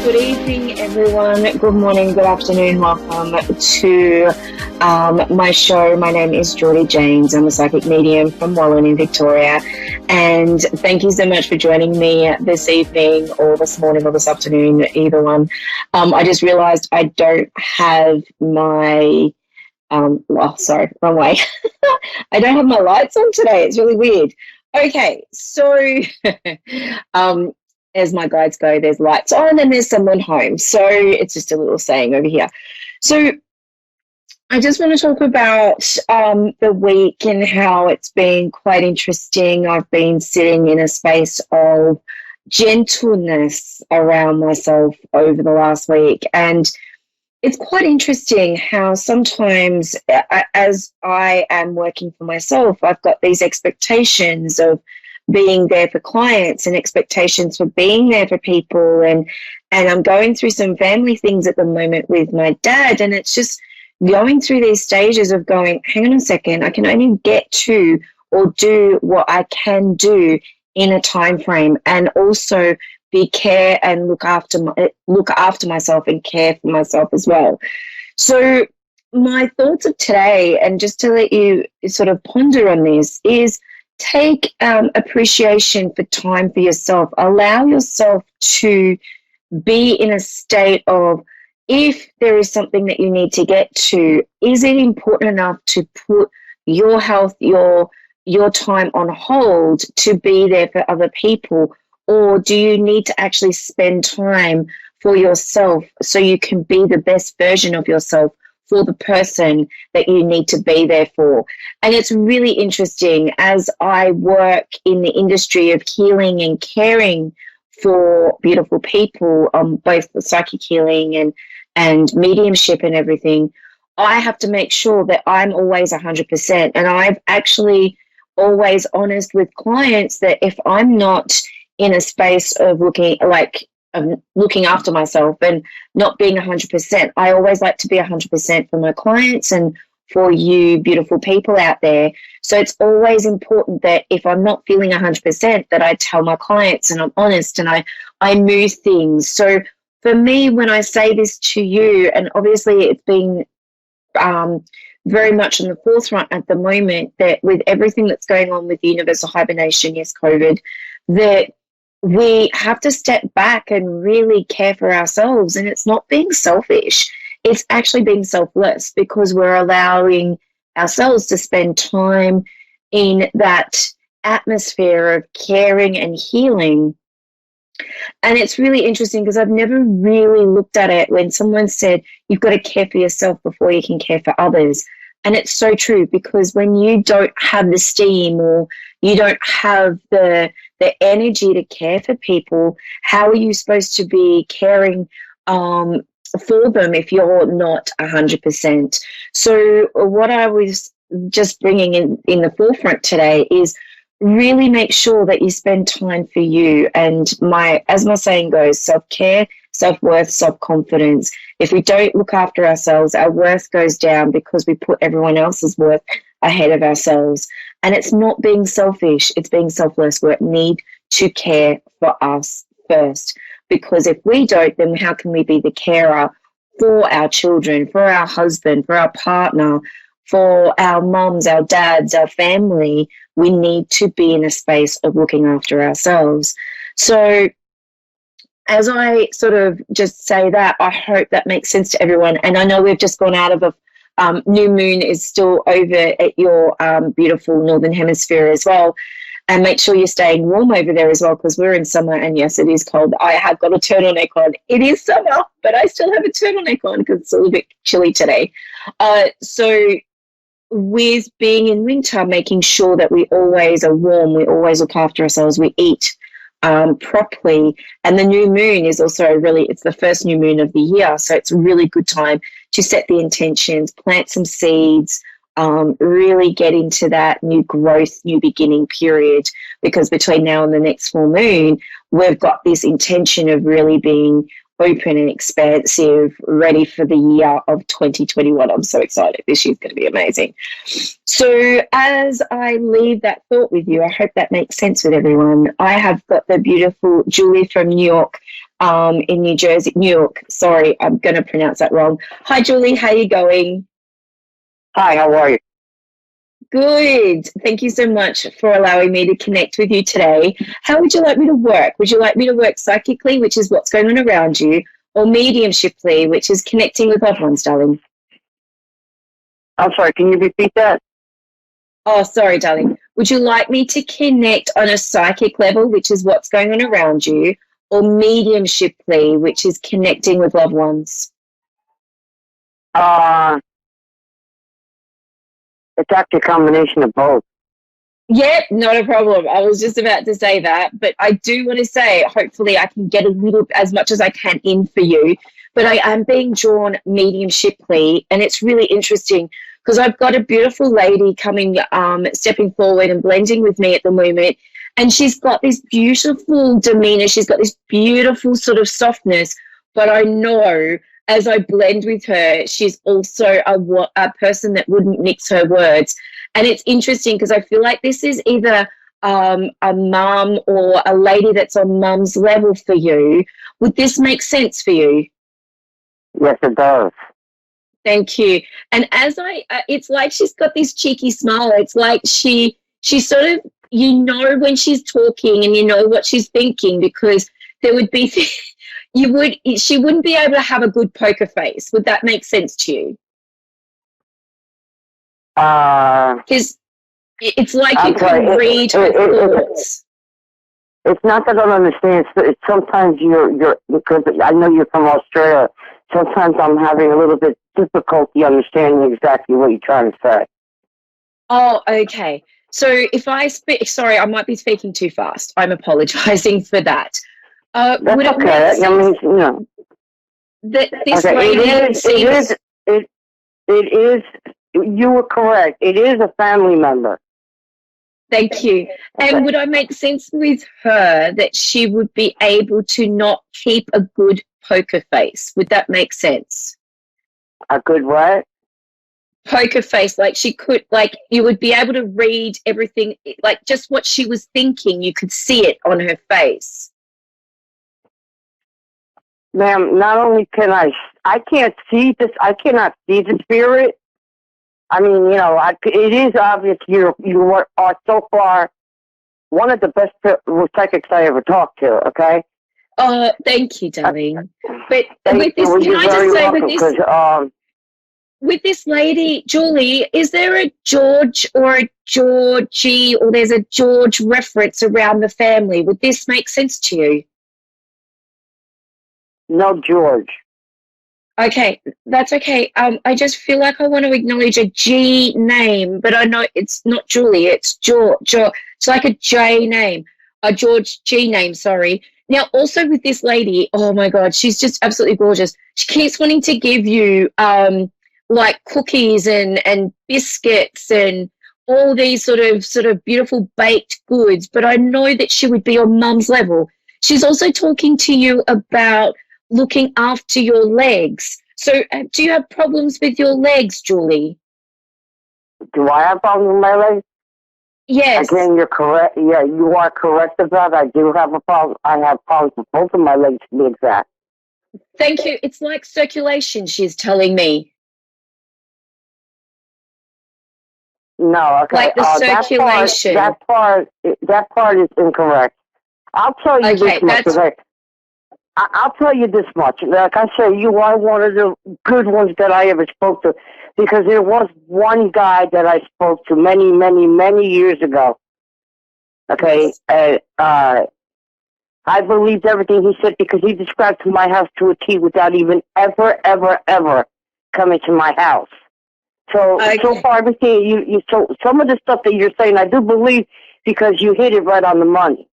Good evening, everyone. Good morning, good afternoon. Welcome to my show. My name is Jordie James. I'm a psychic medium from Wallen in Victoria. And thank you so much for joining me this evening or this morning or this afternoon, either one. I just realized I don't have my, sorry, wrong way. I don't have my lights on today. It's really weird. Okay, so as my guides go, there's lights on and there's someone home. So it's just a little saying over here. So I just want to talk about the week and how it's been quite interesting. I've been sitting in a space of gentleness around myself over the last week. And it's quite interesting how sometimes as I am working for myself, I've got these expectations of being there for clients and expectations for being there for people. And I'm going through some family things at the moment with my dad. And it's just going through these stages of going, hang on a second, I can only get to or do what I can do in a time frame, and also be care and look after myself and care for myself as well. So my thoughts of today, and just to let you sort of ponder on this, is take appreciation for time for yourself. Allow yourself to be in a state of, if there is something that you need to get to, is it important enough to put your health, your time on hold to be there for other people? Or do you need to actually spend time for yourself so you can be the best version of yourself for the person that you need to be there for? And it's really interesting, as I work in the industry of healing and caring for beautiful people, both the psychic healing and mediumship and everything, I have to make sure that I'm always 100%. And I've actually always honest with clients that if I'm not in a space of looking after myself and not being 100%, I always like to be 100% for my clients and for you beautiful people out there. So it's always important that if I'm not feeling 100%, that I tell my clients and I'm honest and I move things. So for me, when I say this to you, and obviously it's been very much in the forefront at the moment, that with everything that's going on with universal hibernation, yes, COVID, that we have to step back and really care for ourselves. And it's not being selfish. It's actually being selfless, because we're allowing ourselves to spend time in that atmosphere of caring and healing. And it's really interesting, because I've never really looked at it when someone said, you've got to care for yourself before you can care for others. And it's so true, because when you don't have the steam or you don't have the energy to care for people, how are you supposed to be caring for them if you're not 100%? So what I was just bringing in the forefront today is really make sure that you spend time for you. And as my saying goes, self-care, self-worth, self-confidence. If we don't look after ourselves, our worth goes down, because we put everyone else's worth ahead of ourselves. And it's not being selfish, it's being selfless. We need to care for us first, because if we don't, then how can we be the carer for our children, for our husband, for our partner, for our moms, our dads, our family? We need to be in a space of looking after ourselves. So as I sort of just say that, I hope that makes sense to everyone. And I know we've just gone out of a new moon is still over at your beautiful northern hemisphere as well. And make sure you're staying warm over there as well, because we're in summer, and yes, it is cold. I have got a turtleneck on. It is summer, but I still have a turtleneck on because it's a little bit chilly today. So with being in winter, making sure that we always are warm, we always look after ourselves, we eat properly. And the new moon is also it's the first new moon of the year. So it's a really good time to set the intentions, plant some seeds, really get into that new growth, new beginning period, because between now and the next full moon, we've got this intention of really being open and expansive, ready for the year of 2021. I'm so excited. This year's going to be amazing. So as I leave that thought with you, I hope that makes sense with everyone. I have got the beautiful Julie from New York in New Jersey, New York. Sorry, I'm going to pronounce that wrong. Hi, Julie. How are you going? Hi, how are you? Good. Thank you so much for allowing me to connect with you today. How would you like me to work? Would you like me to work psychically, which is what's going on around you, or mediumshiply, which is connecting with loved ones, darling? I'm sorry, can you repeat that? Oh, sorry, darling. Would you like me to connect on a psychic level, which is what's going on around you, or mediumshiply, which is connecting with loved ones? Uh, it's actually a combination of both. Yep, not a problem. I was just about to say that, but I do want to say, hopefully I can get a little, as much as I can in for you, but I am being drawn mediumshiply, and it's really interesting because I've got a beautiful lady coming, stepping forward and blending with me at the moment, and she's got this beautiful demeanor. She's got this beautiful sort of softness, but I know as I blend with her, she's also a person that wouldn't mix her words. And it's interesting because I feel like this is either a mum or a lady that's on mum's level for you. Would this make sense for you? Yes, it does. Thank you. And as it's like she's got this cheeky smile. It's like she sort of, you know, when she's talking and you know what she's thinking, because there would be, she wouldn't be able to have a good poker face. Would that make sense to you? Because it's like you can read her thoughts. It's not that I don't understand. It's sometimes you're because I know you're from Australia. Sometimes I'm having a little bit difficulty understanding exactly what you're trying to say. Oh, okay. So if I speak, sorry, I might be speaking too fast. I'm apologizing for that. That's okay. I mean, you know. That this lady it is. You were correct. It is a family member. Thank you. And would I make sense with her that she would be able to not keep a good poker face? Would that make sense? A good what? Poker face, like she could, like you would be able to read everything, like just what she was thinking. You could see it on her face. Ma'am, not only can I can't see this, I cannot see the spirit. I mean, you know, it is obvious you are so far one of the best psychics I ever talked to, okay? Thank you, darling. But with this, can I just say with this lady, Julie, is there a George or a Georgie, or there's a George reference around the family? Would this make sense to you? No, George. Okay, that's okay. I just feel like I want to acknowledge a G name, but I know it's not Julie, it's George. It's like a J name, a George G name, sorry. Now, also with this lady, oh my God, she's just absolutely gorgeous. She keeps wanting to give you like cookies and biscuits and all these sort of beautiful baked goods, but I know that she would be on mum's level. She's also talking to you about looking after your legs. So do you have problems with your legs, Julie? Do I have problems with my legs? Yes. Again, you're correct. Yeah, you are correct about that. I do have a problem. I have problems with both of my legs, to be exact. Thank you. It's like circulation, she's telling me. No, okay. Like the circulation. That part is incorrect. I'll tell you this much. I'll tell you this much. Like I say, you are one of the good ones that I ever spoke to, because there was one guy that I spoke to many, many, many years ago. Okay, I believed everything he said because he described to my house to a T without even ever coming to my house. So so far everything so some of the stuff that you're saying, I do believe, because you hit it right on the money.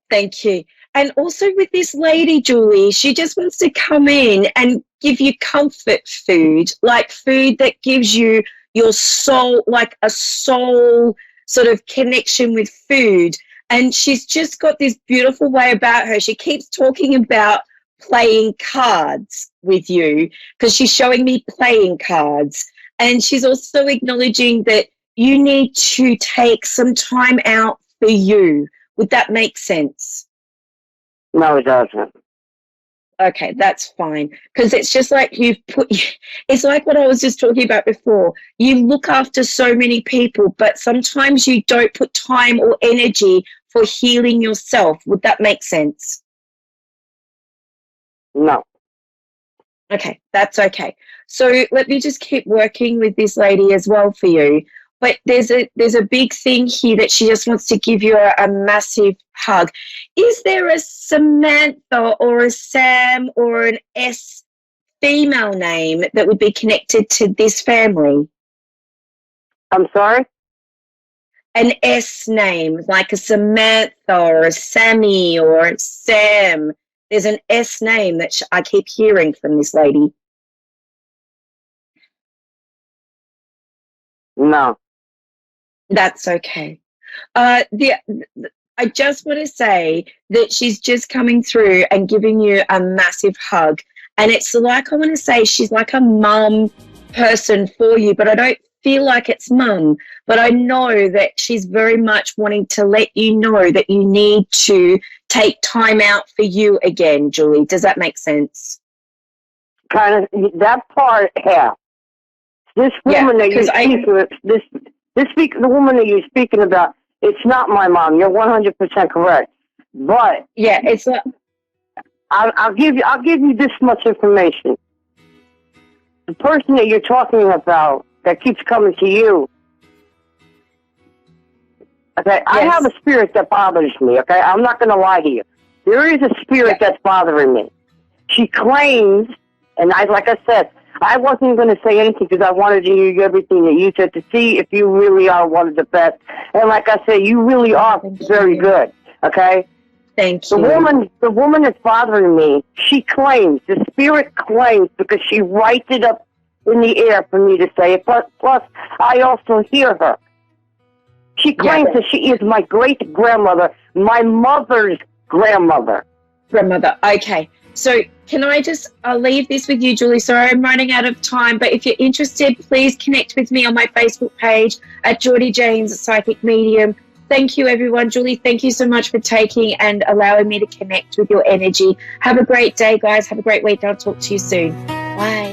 Thank you. And also with this lady, Julie, she just wants to come in and give you comfort food, like food that gives you your soul, like a soul sort of connection with food. And she's just got this beautiful way about her. She keeps talking about playing cards with you because she's showing me playing cards. And she's also acknowledging that you need to take some time out for you. Would that make sense? No, it doesn't. Okay, that's fine. Because it's just like it's like what I was just talking about before. You look after so many people, but sometimes you don't put time or energy for healing yourself. Would that make sense? No. Okay, that's okay. So let me just keep working with this lady as well for you. But there's a big thing here that she just wants to give you a massive hug. Is there a Samantha or a Sam or an S female name that would be connected to this family? I'm sorry? An S name, like a Samantha or a Sammy or a Sam. There's an S name that I keep hearing from this lady. No. That's okay. I just want to say that she's just coming through and giving you a massive hug. And it's like, I want to say she's like a mum person for you, but I don't feel like it's mum. But I know that she's very much wanting to let you know that you need to take time out for you again, Julie. Does that make sense? Kind of, that part, yeah. This woman that you're speaking with, the woman that you're speaking about, it's not my mom. You're 100% correct. But yeah, it's not. I'll give you this much information. The person that you're talking about that keeps coming to you. Okay, yes. I have a spirit that bothers me. Okay, I'm not going to lie to you. There is a spirit that's bothering me. She claims, and like I said, I wasn't going to say anything because I wanted to hear everything that you said to see if you really are one of the best. And like I said, you really are very good. Okay. Thank you. The woman that's bothering me, she claims, the spirit claims, because she writes it up in the air for me to say it. Plus, I also hear her. She claims that she is my great-grandmother, my mother's grandmother. Grandmother, okay. So can I'll leave this with you, Julie. Sorry, I'm running out of time, but if you're interested, please connect with me on my Facebook page at Jordie James Psychic Medium. Thank you, everyone. Julie, thank you so much for taking and allowing me to connect with your energy. Have a great day, guys. Have a great week. I'll talk to you soon. Bye.